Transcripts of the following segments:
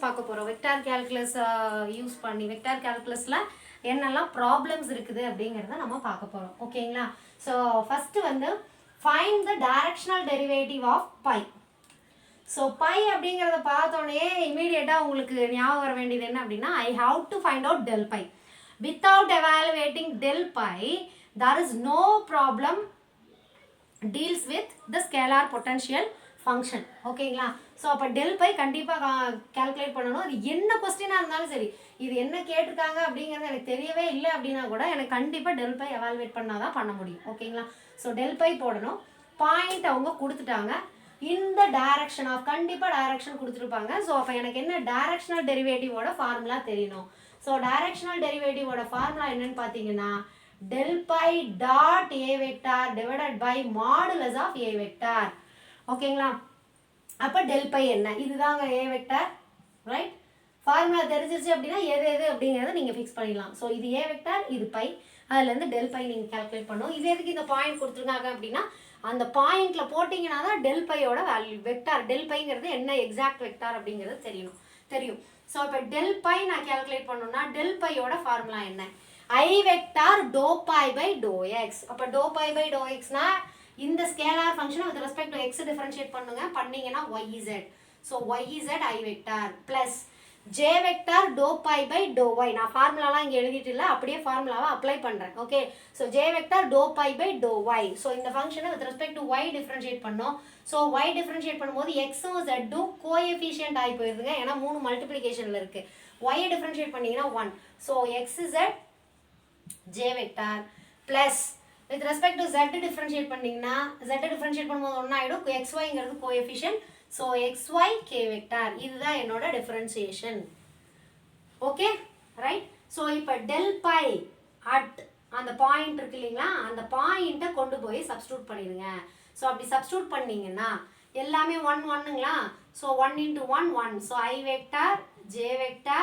பார்க்க போகிறோம். Vector calculus use பண்ணி வெக்டார் கேல்குலஸில் என்னெல்லாம் ப்ராப்ளம்ஸ் இருக்குது அப்படிங்கிறத நம்ம பார்க்க போகிறோம். ஓகேங்களா? ஸோ ஃபஸ்ட்டு வந்து find the directional derivative of phi. So phi அப்படிங்கிறத பார்த்தோன்னே இமீடியட்டாக உங்களுக்கு ஞாபகம் வர வேண்டியது என்ன அப்படின்னா, I have to find out del phi. Without evaluating del phi there is no problem deals with the scalar potential function. ஓகேங்களா? ஸோ அப்போ டெல் பை கண்டிப்பாக கால்குலேட் பண்ணணும். அது என்ன கொஸ்டினாக இருந்தாலும் சரி, இது என்ன கேட்டிருக்காங்க அப்படிங்கிறது எனக்கு தெரியவே இல்லை அப்படின்னா கூட எனக்கு கண்டிப்பாக டெல் பை எவாலுவேட் பண்ணால் தான் பண்ண முடியும். ஓகேங்களா? ஸோ டெல் பை போடணும். பாயிண்ட் அவங்க கொடுத்துட்டாங்க. இந்த டைரக்ஷன் ஆஃப் கண்டிப்பாக டைரக்ஷன் கொடுத்துருப்பாங்க. ஸோ அப்போ எனக்கு என்ன டைரக்ஷனல் டெரிவேட்டிவோட ஃபார்முலா தெரியணும். ஸோ டைரக்ஷனல் டெரிவேட்டிவோட ஃபார்முலா என்னன்னு பார்த்தீங்கன்னா del pi dot a vector divided by modulus of a vector. ஓகேங்களா? அப்போ del pi என்ன? இதுதாங்க a vector, ரைட்? ஃபார்முலா தெரிஞ்சிருச்சு அப்படின்னா எது எது அப்படிங்கிறத நீங்கள் ஃபிக்ஸ் பண்ணிடலாம். ஸோ இது a vector, இது pi, அதுலேருந்து del pi நீங்கள் கால்குலேட் பண்ணணும். இது எதுக்கு இந்த பாயிண்ட் கொடுத்துருக்காங்க அப்படின்னா, அந்த பாயிண்ட்ல போட்டிங்கன்னா தான் del piயோட வேல்யூ வெக்டார் del piங்கிறது என்ன எக்ஸாக்ட் வெக்டார் அப்படிங்கிறது தெரியும். ஸோ இப்போ del pi நான் கால்குலேட் பண்ணணும்னா del piயோட ஃபார்முலா என்ன? I vector dou pi by dou x. அப்போ dou pi by dou x னா இந்த ஸ்கேலார் ஃபங்க்ஷனை with respect to x differentiate பண்ணுங்க. பண்ணீங்கன்னா yz. So yz I vector plus j vector dou pi by dou y. நான் ஃபார்முலாலாம் இங்கே எழுதிட்டு இல்லை, அப்படியே ஃபார்முலாவை அப்ளை பண்ணுறேன். Okay, so j vector dou pi by dou y. So இந்த ஃபங்க்ஷனை with respect to y differentiate பண்ணோம். ஸோ y டிஃபரன்ஷியேட் பண்ணும்போது எக்ஸும் ஜெட்டும் கோஎஃபிஷியன்ட் ஆகி போயிருதுங்க, ஏன்னா 3 மல்டிப்ளிகேஷனில் இருக்குது. y டிஃபரன்ஷியேட் பண்ணிங்கன்னா 1. So xz j vector plus with respect to z differentiate பண்ணீங்கன்னா z differentiate பண்ணும்போது ஒண்ணா ஆயிடும். xyங்கிறது coefficient. So xy k vector. இதுதான் என்னோட டிஃபரன்சியேஷன். Okay, right? ஸோ இப்போ del pi at அந்த பாயிண்ட் இருக்கு இல்லைங்களா, அந்த பாயிண்ட்டை கொண்டு போய் சப்ஸ்டியூட் பண்ணிடுங்க. ஸோ அப்படி சப்ஸ்டியூட் பண்ணீங்கன்னா எல்லாமே 1 1ங்களா. So 1 into 1 1. So I vector j vector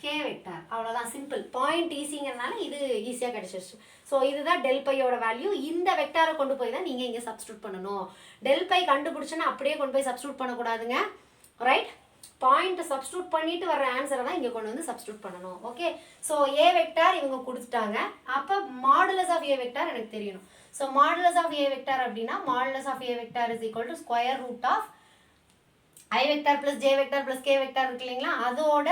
k vector. அவ்வளோதான், சிம்பிள். பாயிண்ட் ஈஸிங்கிறதுனால இது ஈஸியாக கிடச்சிருச்சு. ஸோ இதுதான் del பையோட வேல்யூ. இந்த வெக்டாரை கொண்டு போய் தான் நீங்கள் இங்கே சப்ஸ்டியூட் பண்ணணும். del பை கண்டுபிடிச்சுன்னா அப்படியே கொண்டு போய் சப்ஸ்டியூட் பண்ணக்கூடாதுங்க, ரைட்? பாயிண்ட்டை சப்ஸ்டியூட் பண்ணிட்டு வர ஆன்சரை தான் இங்கே கொண்டு வந்து சப்ஸ்டியூட் பண்ணணும். ஓகே, ஸோ ஏ வெக்டார் இவங்க கொடுத்துட்டாங்க. அப்போ மாடுலஸ் ஆஃப் ஏ வெக்டார் எனக்கு தெரியணும். So modulus of A vector அப்படின்னா modulus of A vector is equal to square root of I vector plus J vector plus K vector இருக்கு இல்லைங்களா, அதோட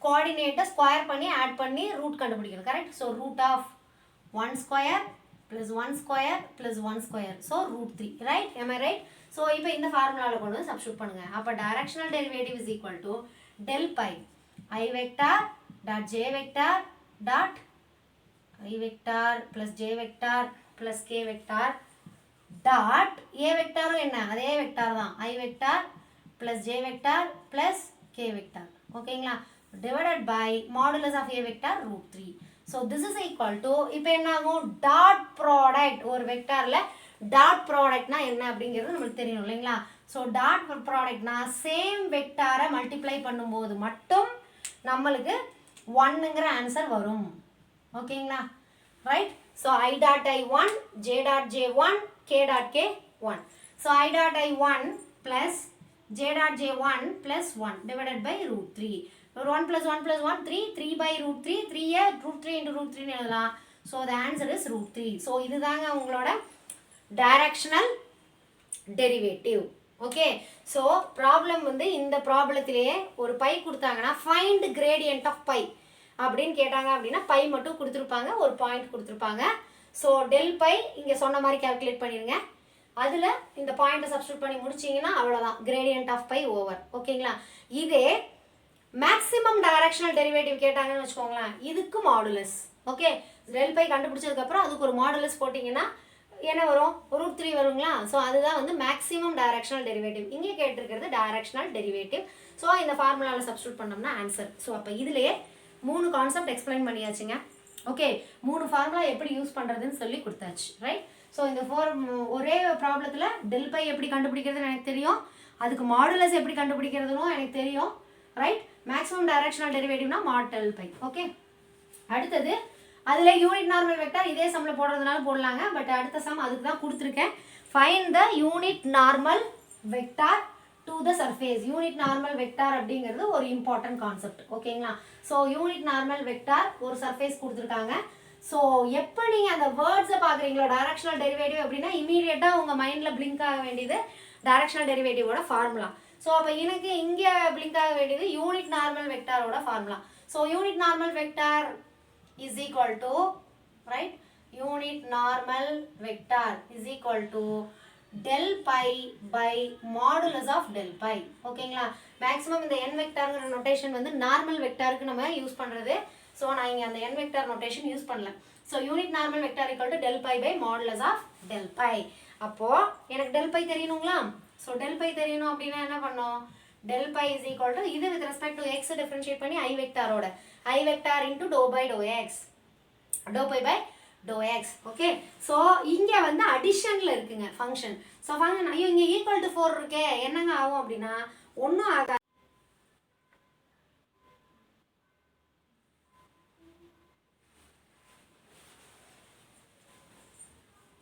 கோஆர்டினேட்டை ஸ்கொயர் பண்ணி ஆட் பண்ணி ரூட் கண்டுபிடிக்கணும், correct? So root of 1 square plus 1 square plus 1 square, so root 3, right? am I right? So இப்போ இந்த ஃபார்முலாவில் கொண்டு வந்து சப்ஸ்டியூட் பண்ணுங்க. அப்போ directional derivative is equal to del pi I vector dot j vector dot I vector plus j vector plus k vector dot a vectorம் என்ன, அதே vector தான், I vector plus j vector plus k vector. ஓகேங்களா? divided by modulus of a vector root 3. So this is equal to, இப்போ என்ன ஆகும், dot product. ஒரு வெக்டாரில் dot ப்ராடக்ட்னா என்ன அப்படிங்கிறது நம்மளுக்கு தெரியணும் இல்லைங்களா? ஸோ டாட் ப்ராடக்ட்னா சேம் வெக்டாரை மல்டிப்ளை பண்ணும்போது மட்டும் நம்மளுக்கு 1ங்கிற ஆன்சர் வரும். ஓகேங்களா, right? So I dot I1 j dot J1 k dot K 1. So I dot I1 plus j dot J1 plus 1 divided by root 3. 1 plus 1 plus 1 3, 3 by root 3, 3 root 3 into root 3 எழுதலாம். So the answer is root 3. So இதுதாங்க உங்களோட directional derivative. Okay, so problem வந்து இந்த ப்ராப்ளத்திலேயே ஒரு by கொடுத்தாங்கன்னா find gradient of by அப்படின்னு கேட்டாங்க அப்படின்னா பை மட்டும் கொடுத்துருப்பாங்க, ஒரு பாயிண்ட் கொடுத்துருப்பாங்க. ஸோ டெல் பை இங்கே சொன்ன மாதிரி கால்குலேட் பண்ணிடுங்க. அதில் இந்த பாயிண்ட்டை சப்ஸ்டியூட் பண்ணி முடிச்சிங்கன்னா அவ்வளோதான், கிரேடியன்ட் ஆஃப் பை ஓவர். ஓகேங்களா? இதே மேக்ஸிமம் டைரக்ஷனல் டெரிவேட்டிவ் கேட்டாங்கன்னு வச்சுக்கோங்களேன், இதுக்கு மாடுலஸ். ஓகே, டெல் பை கண்டுபிடிச்சதுக்கப்புறம் அதுக்கு ஒரு மாடுலஸ் போட்டிங்கன்னா என்ன வரும், ரூட் 3 வருங்களா? ஸோ அதுதான் வந்து மேக்ஸிமம் டைரக்ஷனல் டெரிவேட்டிவ். இங்கே கேட்டிருக்கிறது டைரக்ஷனல் டெரிவேட்டிவ். ஸோ இந்த ஃபார்முலாவில் சப்ஸ்டியூட் பண்ணோம்னா ஆன்சர். ஸோ அப்போ இதுலேயே 3 கான்செப்ட் எக்ஸ்பிளைன் பண்ணியாச்சுங்க. ஓகே, 3 ஃபார்முலா எப்படி யூஸ் பண்ணுறதுன்னு சொல்லி கொடுத்தாச்சு, ரைட்? ஸோ இந்த ஒரே ப்ராப்ளத்தில் டெல் பை எப்படி கண்டுபிடிக்கிறதுன்னு எனக்கு தெரியும், அதுக்கு மாடுலஸ் எப்படி கண்டுபிடிக்கிறதுனும் எனக்கு தெரியும், ரைட்? மேக்ஸிமம் டைரக்ஷனல் டெரிவேட்டிவ்னா மாட் டெல் பை. ஓகே, அடுத்தது அதில் யூனிட் நார்மல் வெக்டார் இதே சம்மில் போடுறதுனால போடலாங்க, பட் அடுத்த சம் அதுக்கு தான் கொடுத்துருக்கேன். Find the unit normal vector to the surface. Unit normal vector அப்படிங்கிறது ஒரு இம்பார்ட்டன்ட் கான்செப்ட். ஓகேங்களா? ஸோ யூனிட் நார்மல் வெக்டார் ஒரு சர்ஃபேஸ் கொடுத்துருக்காங்க. ஸோ எப்போ நீங்கள் அந்த வேர்ட்ஸை பார்க்குறீங்களோ டைரக்ஷனல் டெரிவேட்டிவ் அப்படின்னா இமீடியட்டாக உங்கள் மைண்டில் பிளிங்க் ஆக வேண்டியது டைரக்ஷனல் டெரிவேட்டிவோட ஃபார்முலா. ஸோ அப்போ எனக்கு இங்கே பிளிங்க் ஆக வேண்டியது யூனிட் நார்மல் வெக்டாரோட ஃபார்முலா. So unit normal vector is equal to right, unit normal vector is equal to del pi by modulus of del pi. ஓகேங்களா? மேக்ஸிமம் இந்த n வெக்டார்ங்கிற நோட்டேஷன் வந்து நார்மல் வெக்டாருக்கு நம்ம யூஸ் பண்ணுறது. ஸோ நான் இங்கே அந்த n வெக்டார் நோட்டேஷன் யூஸ் பண்ணல. So unit normal vector equal to del pi by modulus of del pi. அப்போது எனக்கு del pi தெரியணுங்களா? ஸோ del pi தெரியணும் அப்படின்னா என்ன பண்ணோம்? del pi is equal to இது with respect to x differentiate பண்ணி i வெக்டாரோட i vector into dou by dou x, dou pi by dou x. Okay, so இங்கே வந்து அடிஷனில் இருக்குங்க ஃபங்க்ஷன். ஸோ ஃபங்க்ஷன் ஐயோ இங்கே ஈக்குவல் டு 4 இருக்கே, என்னங்க ஆகும் அப்படின்னா ஒன்றும் ஆகாது.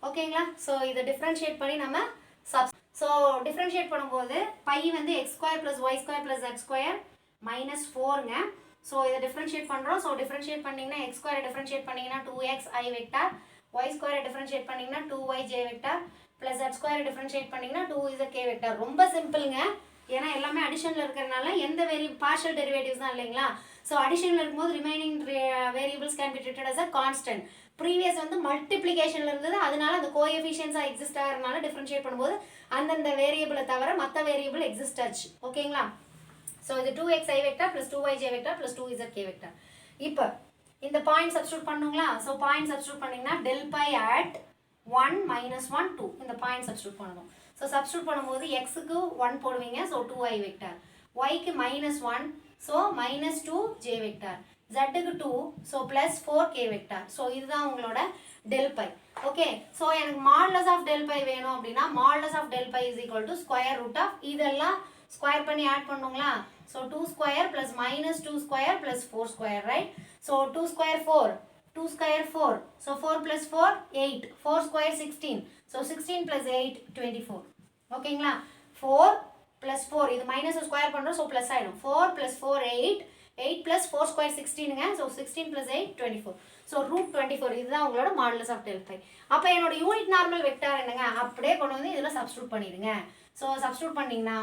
ஓகேங்களா? ஸோ இதை டிஃப்ரென்ஷியேட் பண்ணி நம்ம ஸோ டிஃப்ரென்ஷியேட் பண்ணும்போது பை வந்து X square plus Y square plus Z square minus 4ங்க. ஸோ இதை டிஃப்ரென்ஷியேட் பண்ணுறோம். ஸோ டிஃப்ரென்ஷியேட் பண்ணிங்கன்னா எக்ஸ் ஸ்கொயரை டிஃப்ரென்ஷியேட் பண்ணிங்கன்னா 2x i வெக்டார், ஒய் ஸ்கொயரை டிஃப்ரென்ஷியேட் பண்ணிங்கன்னா 2y j vector plus Z ஸ்கொயரை டிஃப்ரென்ஷியேட் பண்ணிங்கன்னா 2z k வெக்டார். ரொம்ப சிம்பிளுங்க, ஏன்னா எல்லாமே அடிஷனில் இருக்கிறனால எந்த பார்ஷியல் டெரிவேட்டிவ்ஸ் தான் இல்லைங்களா? ஸோ அடிஷனில் இருக்கும்போது remaining variables can be treated as a constant. Previous வந்து மல்டிப்ளிகேஷனில் இருந்தது, அதனால அந்த கோஎஃபிஷியன்ஸாக எக்ஸிஸ்ட் ஆகிறதுனால டிஃப்ரென்ஷியேட் பண்ணும்போது அந்தந்த வேரியபிளை தவிர மற்ற வேரியபிள் எக்ஸிஸ்ட் ஆச்சு. ஓகேங்களா? ஸோ இது 2x i vector plus 2y j vector plus 2z k vector. இப்போ இந்த பாயிண்ட் சப்ஸ்டியூட் பண்ணுங்களா? ஸோ பாயிண்ட் சப்ஸ்டியூட் பண்ணிங்கன்னா del pi at 1 minus 1 2 இந்த பாயிண்ட் சப்ஸ்டியூட் பண்ணணும். ஸோ சப்ஸ்டியூட் பண்ணும்போது எக்ஸுக்கு 1 போடுவீங்க, ஸோ 2i வெக்டார், ஒய்க்கு -1 ஸோ -2 j வெக்டார், ஜெட்டுக்கு 2 ஸோ +4 k வெக்டார். ஸோ இதுதான் உங்களோட del pi. ஓகே, ஸோ எனக்கு மாடுலஸ் ஆஃப் del pi வேணும் அப்படின்னா modulus of del pi is equal to square root of இதெல்லாம் ஸ்கொயர் பண்ணி ஆட் பண்ணுங்களா? So 2 square plus -2 square plus 4 square, right? So 2 square 4, 2 square 4, so 4 + 4 8, 4 square 16, so 16 + 8 24. ஓகேங்களா? 4 + 4 இது minus square பண்ணுறோம், so plus ஆகிடும். 4 + 4 8, 8 + 4 square 16ங்க, so 16 + 8 24. So √24 இதுதான் உங்களோட modulus of del pi. அப்போ என்னோட யூனிட் நார்மல் வெக்டார் என்னங்க? அப்படியே கொண்டு வந்து இதில் சப்ஸ்டியூட் பண்ணிடுங்க. ஸோ சப்ஸ்டியூட் பண்ணிங்கன்னா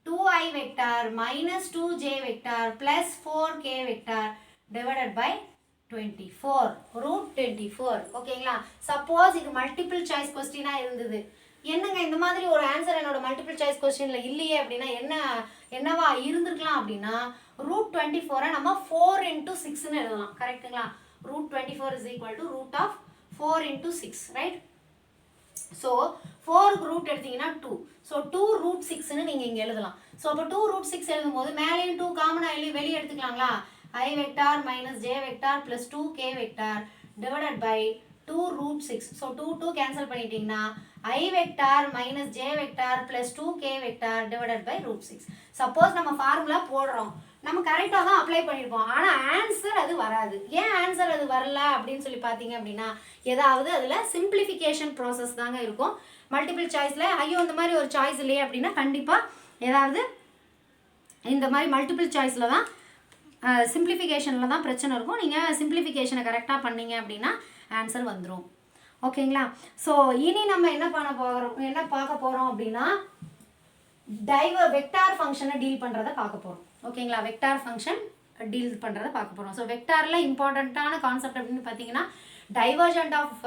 2i vector minus 2j vector plus 4k vector divided by 24 √24. ஓகேங்களா? சப்போஸ் இது மல்டிபிள் சாய்ஸ் கொஸ்டினாக இருந்தது, என்னங்க இந்த மாதிரி ஒரு ஆன்சர் என்னோட மல்டிபிள் சாய்ஸ் கொஸ்டினில் இல்லையே அப்படின்னா என்னவா இருந்திருக்கலாம் அப்படின்னா √24 நம்ம 4 × 6ன்னு எழுதலாம். கரெக்டுங்களா? √24 is equal to √4 × 6, right? So 4க்கு root எடுத்தீங்கன்னா 2, ஸோ 2√6ன்னு நீங்கள் இங்கே எழுதலாம். ஸோ அப்போ 2√6 எழுதும் போது மேலேயும் 2 காமனாக வெளியே எடுத்துக்கலாங்களா? i vector minus j vector plus 2k vector divided by 2√6. So 2 cancel பண்ணிட்டீங்கன்னா i vector minus j vector plus 2k vector divided by √6. Suppose நம்ம ஃபார்முலா போடுறோம், நம்ம கரெக்டாக தான் அப்ளை பண்ணியிருப்போம், ஆனால் ஆன்சர் அது வராது. ஏன் ஆன்சர் அது வரல அப்படின்னு சொல்லி பார்த்தீங்க அப்படின்னா ஏதாவது அதில் சிம்பிளிஃபிகேஷன் ப்ராசஸ் தாங்க இருக்கும். மல்டிபிள் சாய்ஸில் ஐயோ இந்த மாதிரி ஒரு சாய்ஸ் இல்லையே அப்படின்னா கண்டிப்பாக ஏதாவது இந்த மாதிரி மல்டிபிள் சாய்ஸில் தான் சிம்பிளிஃபிகேஷனில் தான் பிரச்சனை இருக்கும். நீங்கள் சிம்பிளிஃபிகேஷனை கரெக்டாக பண்ணீங்க அப்படின்னா ஆன்சர் வந்துடும். ஓகேங்களா? ஸோ இனி நம்ம என்ன பார்க்க போகிறோம் அப்படின்னா வெக்டார் ஃபங்க்ஷனை டீல் பண்ணுறதை பார்க்க போகிறோம். ஓகேங்களா? வெக்டார் ஃபங்க்ஷன் டீல் பண்ணுறதை பார்க்க போகிறோம். ஸோ வெக்டாரில் இம்பார்ட்டண்ட்டான கான்செப்ட் அப்படின்னு பார்த்தீங்கன்னா டைவர்ஜென்ட் ஆஃப்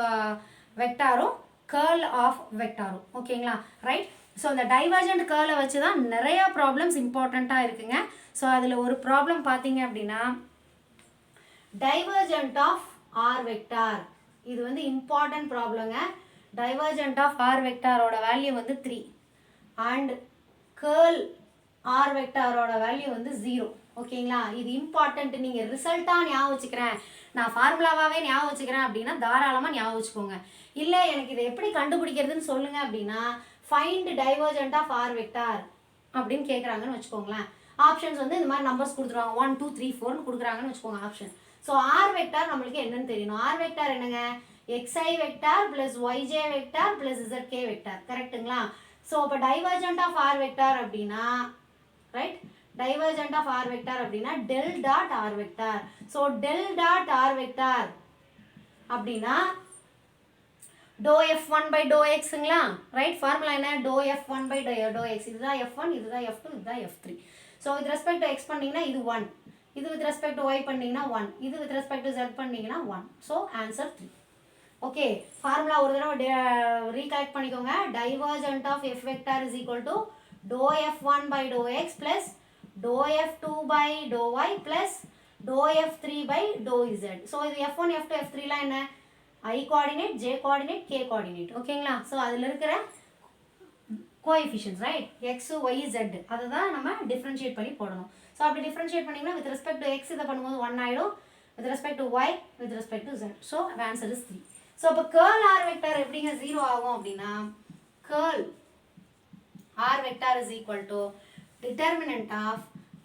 வெக்டாரும் கேர்ள் ஆஃப் வெக்டாரும். ஓகேங்களா? ரைட்? ஸோ இந்த டைவர்ஜென்ட் கேர்ளை வச்சு தான் நிறையா ப்ராப்ளம்ஸ் இம்பார்ட்டண்ட்டாக இருக்குங்க. ஸோ அதில் ஒரு ப்ராப்ளம் பார்த்தீங்க அப்படின்னா டைவர்ஜென்ட் ஆஃப் ஆர் வெக்டார், இது வந்து இம்பார்ட்டன்ட் ப்ராப்ளங்க. டைவர்ஜென்ட் ஆஃப் ஆர் வெக்டாரோட வேல்யூ வந்து 3 அண்ட் கேர்ள் ஆர் வெக்டாரோட வேல்யூ வந்து 0. ஓகேங்களா? இது இம்பார்ட்டன்ட். நீங்கள் ரிசல்ட்டாக ஞாபகம் வச்சுக்கிறேன், நான் ஃபார்முலாவாகவே ஞாபகம் வச்சுக்கிறேன் அப்படின்னா தாராளமாக ஞாபகம் வச்சுக்கோங்க. இல்லை எனக்கு இதை எப்படி கண்டுபிடிக்கிறதுன்னு சொல்லுங்கள் அப்படின்னா find divergent of r vector அப்படின்னு கேட்குறாங்கன்னு வச்சுக்கோங்களேன். ஆப்ஷன்ஸ் வந்து இந்த மாதிரி நம்பர்ஸ் கொடுத்துருவாங்க, 1 2 3 4ன்னு கொடுக்குறாங்கன்னு வச்சுக்கோங்க ஆப்ஷன். ஸோ ஆர் வெக்டார் நம்மளுக்கு என்னன்னு தெரியணும். ஆர் வெக்டார் என்னங்க? xi vector plus yj vector plus zk vector. கரெக்டுங்களா? ஸோ இப்போ டைவர்ஜென்ட் ஆஃப் ஆர் வெக்டார் அப்படின்னா right, divergent of r vector அப்படின்னா del dot r vector. So del dot r vector அப்படின்னா do f1 by do எக்ஸுங்களா, right. Formula என்ன, do f1 by to x. இதுதான் f1, இதுதான் f2, இதுதான் f3. So with respect to x பண்ணிங்கன்னா இது 1, இது வித் ரெஸ்பெக்ட் டு ஒய் பண்ணிங்கன்னா 1, இது வித் ரெஸ்பெக்ட் டு z பண்ணிங்கன்னா 1. So answer 3. ஓகே, ஃபார்முலா ஒரு தடவை ரீகலெக்ட் பண்ணிக்கோங்க. Divergent of f vector is equal to doe f1 by to x plus doe f2 by to y plus doe f3 by doe z. So இது f1, f2, f3லாம் என்ன, i coordinate, j coordinate, k coordinate. ஓகேங்களா. So அதில் இருக்கிற coefficients right, x, y, z அதை தான் நம்ம differentiate பண்ணி போடணும். ஸோ அப்படி டிஃப்ரென்ஷியேட் பண்ணிங்கன்னா வித் ரெஸ்பெக்ட் டு x இதை பண்ணும்போது 1 ஆகிடும், with respect to y, with respect to z. So answer is 3. So அப்போ கேர்ள் ஆர் வெக்டார் எப்படிங்க 0 ஆகும் அப்படின்னா, curl r vector is equal to determinant of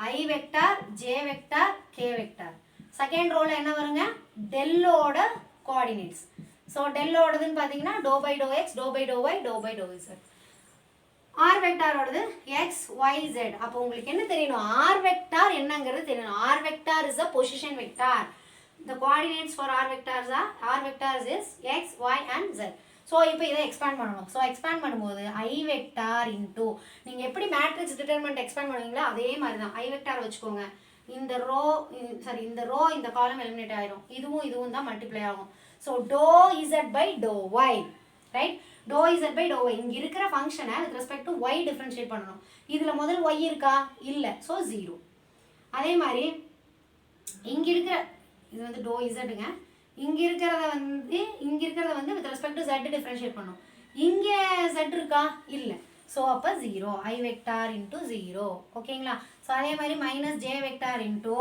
i vector, j vector, k vector. Second ரோல என்ன வருங்க, டெல்லோட கோஆர்டினேட்ஸ். ஸோ டெல்லோடதுன்னு பார்த்தீங்கன்னா do by to x, do by to y, do by do z. R வெக்டாரோடது எக்ஸ், ஒய், ஜெட். அப்போ உங்களுக்கு என்ன தெரியணும், ஆர் வெக்டார் என்னங்கிறது தெரியணும். R vector is a position vector. The coordinates for r vectors are, r vectors is x, y and z. So இப்போ இதை expand பண்ணணும். ஸோ எக்ஸ்பேண்ட் பண்ணும்போது ஐ வெக்டார் இன்டூ, நீங்கள் எப்படி மேட்ரிக்ஸ் டிட்டர்மெண்ட் எக்ஸ்பேண்ட் பண்ணுவீங்களோ அதே மாதிரி தான் ஐ வெக்டார் வச்சுக்கோங்க. இந்த ரோ சாரி இந்த ரோ இந்த காலம் எலிமினேட் ஆயிரும், இதுவும் இதுவும் தான் மல்டிப்ளை ஆகும். So doe z by to y, right. Doe z by to y, இங்கே இருக்கிற ஃபங்க்ஷனை with respect to y differentiate பண்ணணும். இதில் முதல் ஒய் இருக்கா, இல்லை, ஸோ 0. அதே மாதிரி இங்கே இருக்கிற இது வந்து டோ இசட்டுங்க, இங்கே இருக்கிறத வந்து with respect to z differentiate பண்ணும். இங்கே z இருக்கா, இல்லை, ஸோ அப்போ 0, ஐ வெக்டார் இன்டூ 0. ஓகேங்களா. ஸோ அதே மாதிரி மைனஸ் ஜே வெக்டார் இன்டூ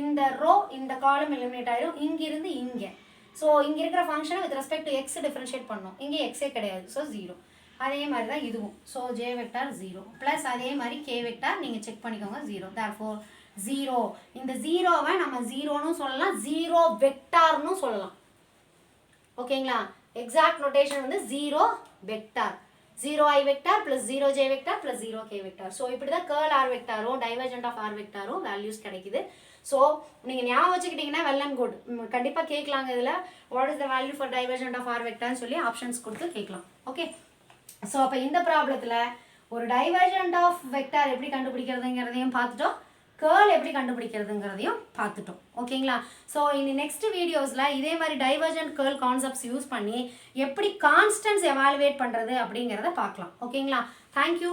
இந்த ரோ இந்த காலம் எலிமினேட் ஆயிடும், இங்கிருந்து இங்கே. ஸோ இங்கே இருக்கிற ஃபங்க்ஷனை with respect to X differentiate பண்ணணும், இங்கே எக்ஸே கிடையாது, ஸோ 0. அதே மாதிரி தான் இதுவும். ஸோ ஜே வெக்டார் 0 ப்ளஸ் அதே மாதிரி கே வெக்டார் நீங்கள் செக் பண்ணிக்கோங்க 0. therefore 0. இந்த 0வை நம்ம 0ன்னு சொல்லலாம், 0 வெக்டார்னு சொல்லலாம். ஓகேங்களா. எக்ஸாக்ட் நோட்டேஷன் வந்து 0 vector, 0 i vector plus 0 j vector plus 0 k vector. So இப்படி தான் கேர்ள் ஆர் வெக்டாரும் டைவர்ஜென்ட் ஆஃப் ஆர் வெக்டாரும் வேல்யூஸ் கிடைக்குது. ஸோ நீங்கள் ஞாபகம் வச்சுக்கிட்டிங்கன்னா வெல் அண்ட் குட். கண்டிப்பாக கேட்கலாங்க இதில் what is the value for divergent of r வெக்டார்னு சொல்லி ஆப்ஷன்ஸ் கொடுத்து கேட்கலாம். ஓகே. ஸோ அப்போ இந்த ப்ராப்ளத்தில் ஒரு டைவர்ஜென்ட் ஆஃப் வெக்டார் எப்படி கண்டுபிடிக்கிறதுங்கிறதையும் பார்த்துட்டோம், கேர்ள் எப்படி கண்டுபிடிக்கிறதுங்கிறதையும் பார்த்துட்டோம். ஓகேங்களா. ஸோ இனி நெக்ஸ்ட் வீடியோஸில் இதே மாதிரி டைவர்ஜென்ட் கேர்ள் கான்செப்ட்ஸ் யூஸ் பண்ணி எப்படி கான்ஸ்டன்ட்ஸ் எவாலுவேட் பண்ணுறது அப்படிங்கிறத பார்க்கலாம். ஓகேங்களா. தேங்க்யூ.